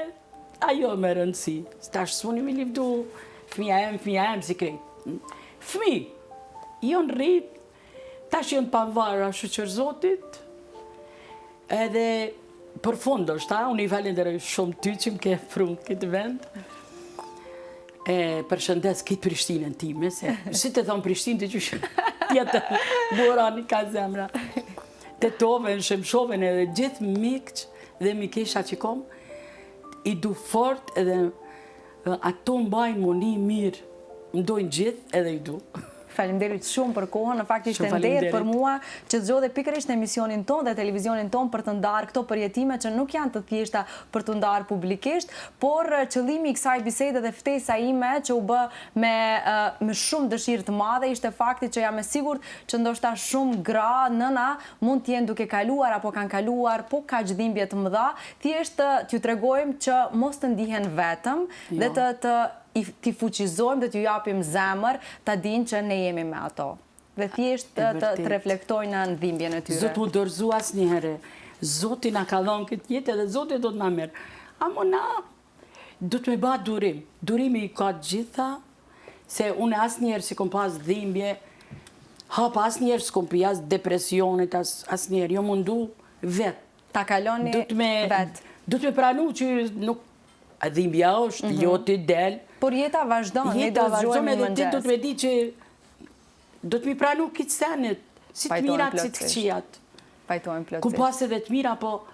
ajo me rëndësi. Tash s'muni mi livdu fëmija em si krejt. Fëmi, jonë rrit, tash jonë pavarë a shëqër Zotit, edhe për fund është, unë i falenderoj shumë ty që më ke prunë këtë vend. Përshëndes këtë Prishtinën time, se si të thonë Prishtinë të qyshë tjetë burani ka zemra. Tetoven, Shemshoven edhe gjithë mikç dhe mikesha që kom, i du fort edhe ato mbajnë muni mirë, mdojnë gjithë edhe i du. Faleminderit shumë për kohën, në fakt ishte nder për mua që të zgjodhe pikërisht në emisionin ton dhe televizionin ton për të ndarë këto përjetime që nuk janë të thjeshta për të ndarë publikisht, por qëllimi i kësaj bisede dhe ftesa ime që u bë me shumë dëshirë të madhe ishte fakti që jam e sigurt që ndoshta shumë gra, nëna mund të jenë duke kaluar apo kanë kaluar po kaq dhimbje të mëdha, thjesht t'ju tregojmë që mos të ndihen vetëm dhe t'i fuqizojmë dhe t'ju japim zemër, ta dinë që ne jemi me ato. Dhe thjesht të reflektojnë në dhimbjen e tyre. Zotë mu dorëzu asnjëherë. Zoti na ka dhënë këtë jetë edhe Zoti do të na merr. Amo na do të me ba durim. Durimi i ka gjitha, se unë asnjëherë si kom pas dhimbje, hapa asnjëherë s'kom pas depresionit, asnjëherë, jo mundu vetë. Ta kaloni vetë. Do të me pranu që nuk dhimbja është, jo t'i del. Por jeta vazhdon, ne do zgjohemi edhe ti do të me di që do të mi pranu këtë senet, si të mirat, si të këqijat. Pajtojmë plotësisht. Kom pas edhe të mira, po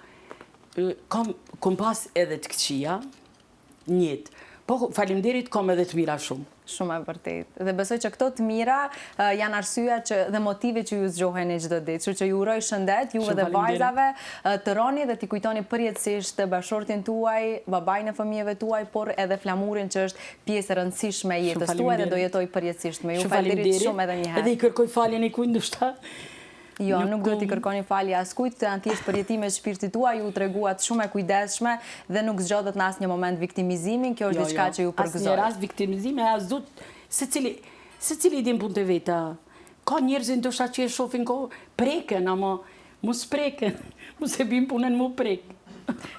kom pas edhe të këqija, njët. Po, faleminderit, kam edhe të mira shumë. Shumë e vërtet. Dhe besoj që këto të mira janë arsyeja dhe motive që ju zgjoheni çdo ditë. Kështu që ju uroj shëndet, juve dhe vajzave, të roni dhe t'i kujtoni përjetësisht bashortin tuaj, babain e fëmijëve tuaj, por edhe flamurin që është pjesë e rëndësishme e jetës tuaj dhe do jetoj përjetësisht me ju. Faleminderit shumë edhe një herë. Edhe i kërkoj faljen e kujt ndoshta. Jo, nuk duhet i kërkoni falje askujt, janë thjesht përjetime shpirtit tuaj, ju treguat shumë e kujdesshme dhe nuk zgjodhet në asnjë moment viktimizimin, kjo është diçka që ju përgëzoj. Asnjë rast viktimizimi, as zot, secili din punët e veta. Ka njerëz ndoshta që e shohin preken, ama mos preken, mos e bin punën mu prek.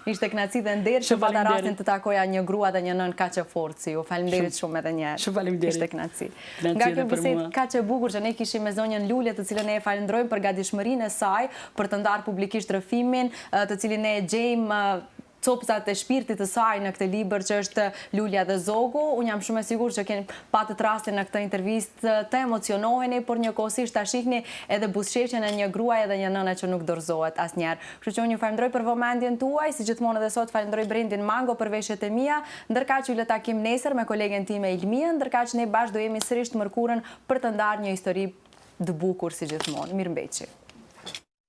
Ishte kënaqësi dhe nder që pata rastin të takoja një grua dhe një nën kaq e fortë si ju. Faleminderit shumë edhe një herë. Shumë faleminderit. Ishte kënaqësi. Nga kjo bisedë kaq e bukur që ne kishim me zonjën Lule, të cilën ne e falenderojmë për gatishmërinë e saj për të ndarë publikisht rrëfimin, të cilin ne e gjejmë copsat e shpirtit të saj në këtë libër që është Lulja dhe Zogu. Unë jam shumë e sigurt që keni patët rastin në këtë intervistë të emocionoheni, por njëkohësisht ta shihni edhe buzëqeshjen e një gruaje dhe një nëne që nuk dorëzohet asnjëherë. Kështu që unë ju falenderoj për vëmendjen tuaj, si gjithmonë edhe sot falenderoj Brendin Mango për veshjet e mia, ndërkaq ju le takim nesër me kolegen time Ilmia, ndërkaq ne bashkë do jemi sërish të mërkurën për të ndarë një histori të bukur si gjithmonë. Mirëmbëjtje.